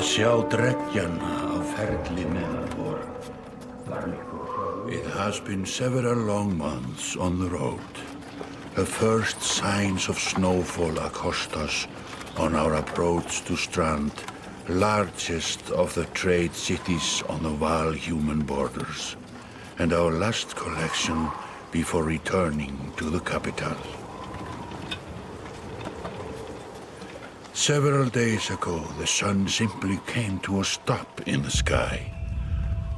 sjá dreggjan á ferli neðanvor. It has been several long months on the road. The first signs of snowfall accost us on our approach to Strand, largest of the trade cities on the Val-human borders, and our last collection before returning to the capital. Several days ago, the sun simply came to a stop in the sky.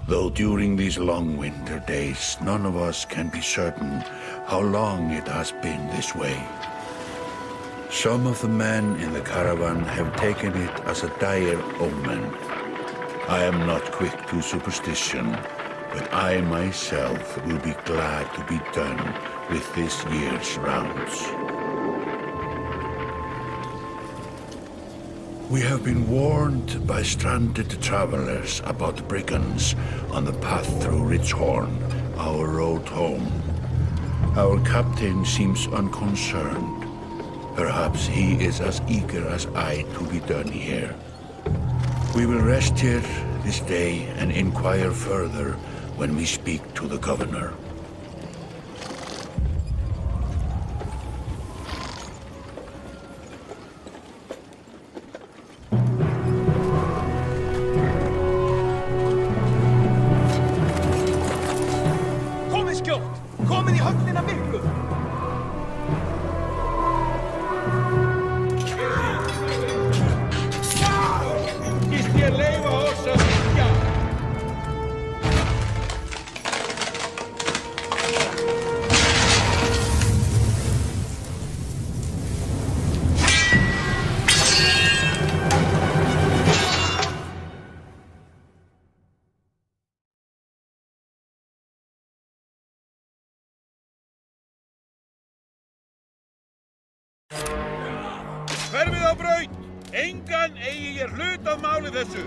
Though during these long winter days, none of us can be certain how long it has been this way. Some of the men in the caravan have taken it as a dire omen. I am not quick to superstition, but I myself will be glad to be done with this year's rounds. We have been warned by stranded travelers about brigands on the path through Ridgehorn, our road home. Our captain seems unconcerned. Perhaps he is as eager as I to be done here. We will rest here this day and inquire further when we speak to the governor. Hverfið á braut! Engan eigi ég hlut af máli þessu!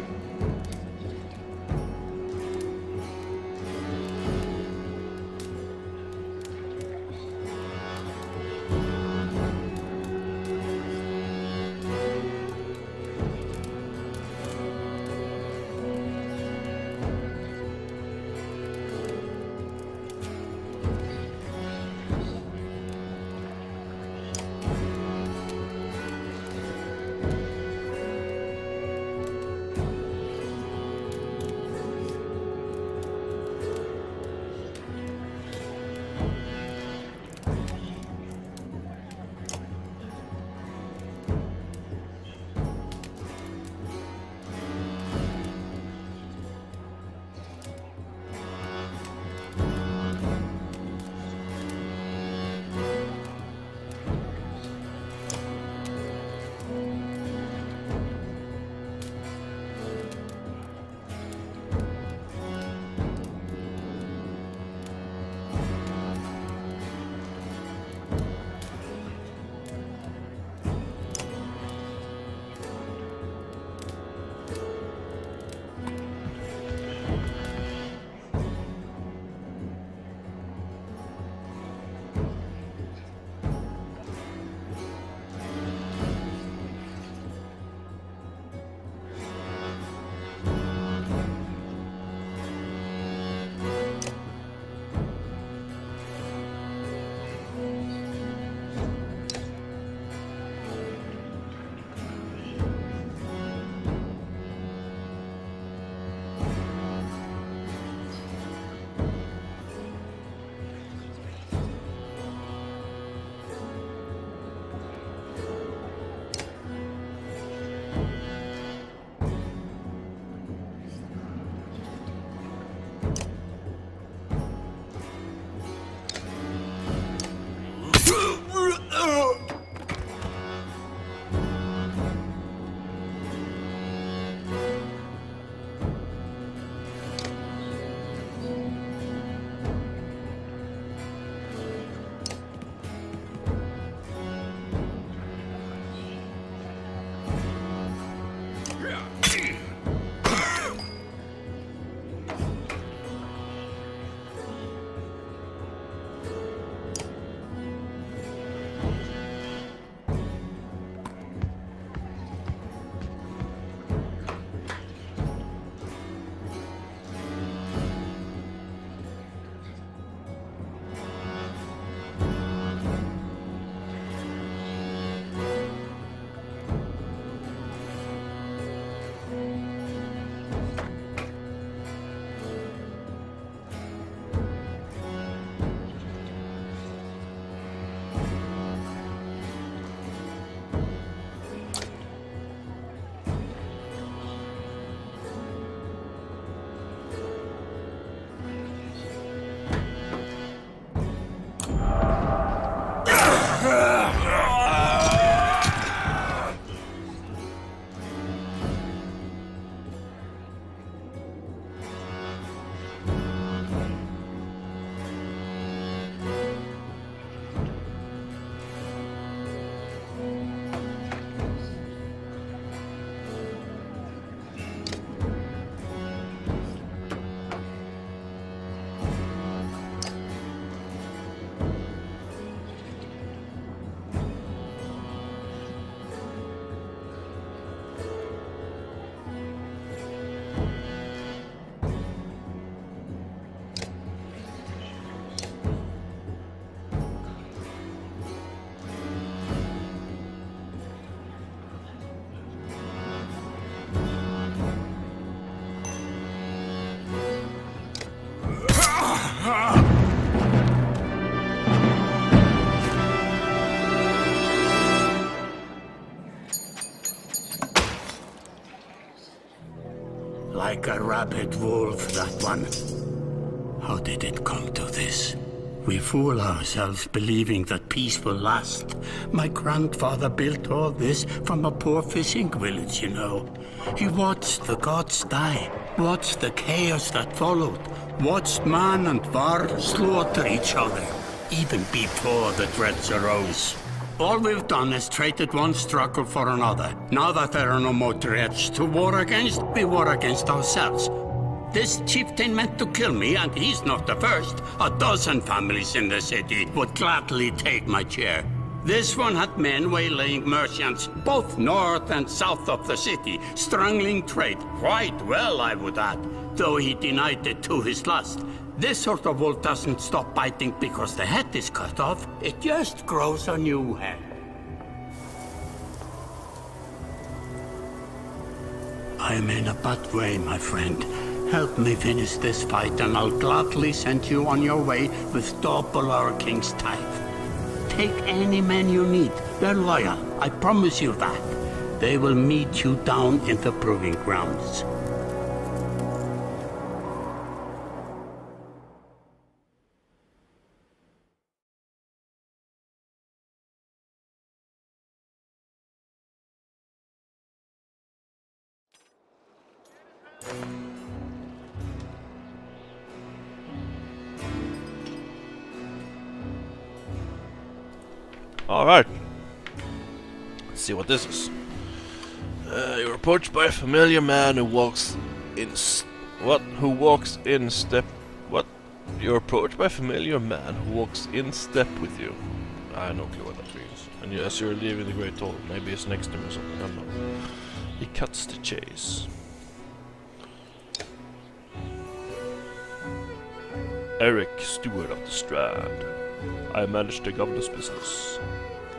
Like a rabid wolf, that one. How did it come to this? We fool ourselves believing that peace will last. My grandfather built all this from a poor fishing village, you know. He watched the gods die, watched the chaos that followed, watched man and var slaughter each other, even before the dreads arose. All we've done is traded one struggle for another. Now that there are no more dreads to war against, we war against ourselves. This chieftain meant to kill me, and he's not the first. A dozen families in the city would gladly take my chair. This one had men waylaying merchants, both north and south of the city, strangling trade, quite well, I would add, though he denied it to his lust. This sort of wolf doesn't stop biting because the head is cut off. It just grows a new head. I'm in a bad way, my friend. Help me finish this fight and I'll gladly send you on your way with double our king's tithe. Take any men you need. They're loyal, I promise you that. They will meet you down in the proving grounds. Alright. Let's see what this is. You're approached by a familiar man who walks in step. What? You're approached by a familiar man who walks in step with you. I have no clue what that means. And as you're leaving the Great Hall, maybe it's next to him or something, I don't know. He cuts the chase. Eric, steward of the Strand. I manage the governor's business.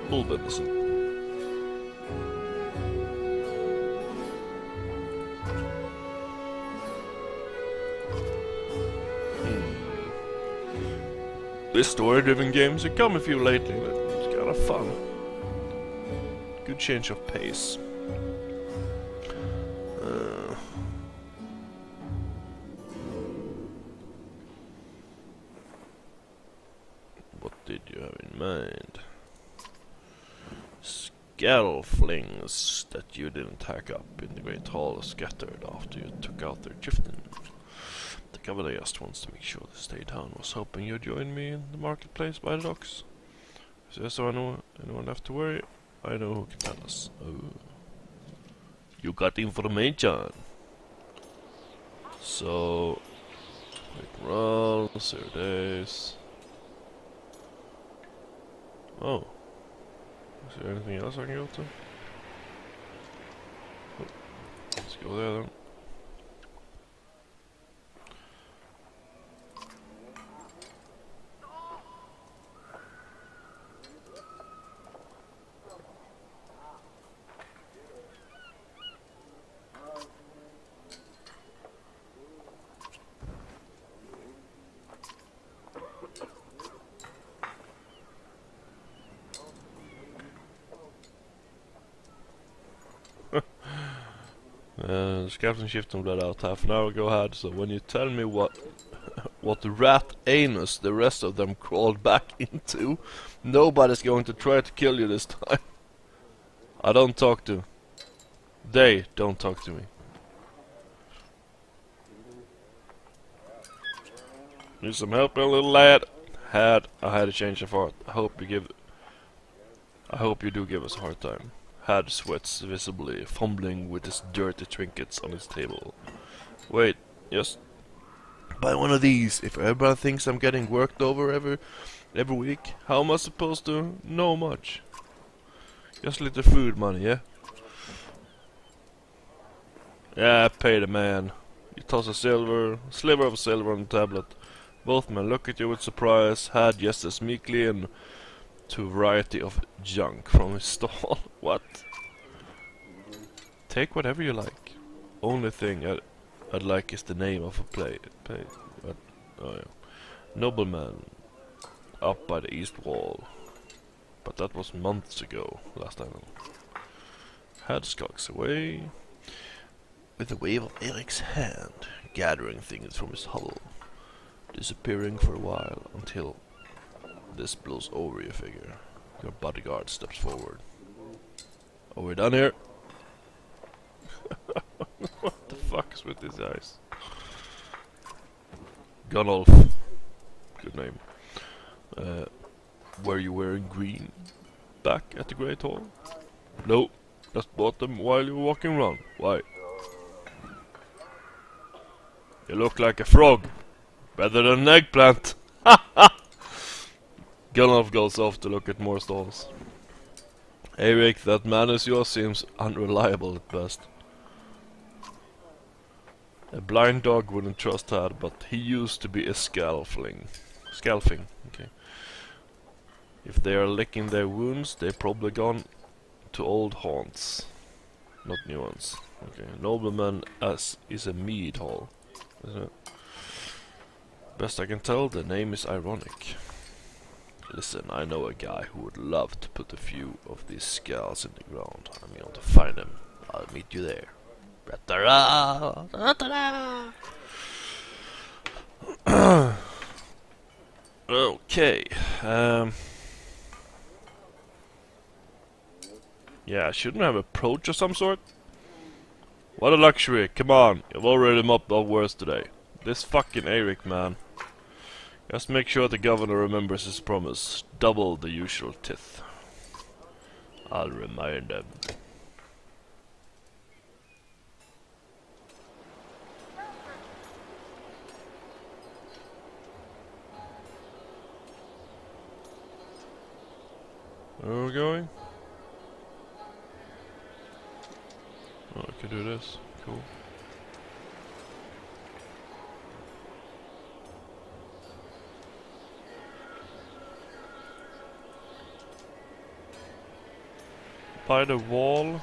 Bull venison. This story-driven games have come a few lately, but it's kind of fun. Good change of pace. What did you have in mind? Scattleflings that you didn't hack up in the Great Hall scattered after you took out their chieftain. The governor just wants to make sure they stay down. Was hoping you'd join me in the marketplace by the docks. Is there so anyone left to worry? I know who can tell us. Oh. You got information. So, quick roll, 0 days. Oh. Is there anything else I can go to? Oh. Let's go there then. The captain shift bled out half an hour ago, so when you tell me what what rat anus the rest of them crawled back into. Nobody's going to try to kill you this time. I don't talk to. They don't talk to me. Need some help, little lad? I had a change of heart. I hope you do give us a hard time. Had sweats visibly, fumbling with his dirty trinkets on his table. Wait, just buy one of these. If everybody thinks I'm getting worked over every week, how am I supposed to know much? Just a little food money, yeah? Yeah, pay the man. You toss a sliver of silver on the tablet. Both men look at you with surprise, Had just as meekly and to a variety of junk from his stall. What? Take whatever you like. Only thing I'd like is the name of a play. What? Oh yeah. Nobleman up by the east wall. But that was months ago, last I know. Had skulks away with a wave of Eric's hand, gathering things from his hovel, disappearing for a while until this blows over your figure. Your bodyguard steps forward. Are we done here? What the fuck is with these guys? Gunnulf. Good name. Were you wearing green back at the Great Hall? No, just bought them while you were walking around. Why? You look like a frog. Better than an eggplant. Gunnulf goes off to look at more stalls. Eric, that man of yours seems unreliable at best. A blind dog wouldn't trust that, but he used to be a scalfing. Okay. If they are licking their wounds, they've probably gone to old haunts, not new ones. Okay, nobleman as is a mead hall, isn't it? Best I can tell, the name is ironic. Listen, I know a guy who would love to put a few of these skulls in the ground. I'm going to find him. I'll meet you there. Okay. Yeah, shouldn't we have a approach of some sort? What a luxury. Come on. You've already mopped up worse today. This fucking Eric, man. Just make sure the governor remembers his promise. Double the usual tithe. I'll remind him. Where are we going? Oh, I can do this. Cool. By the wall.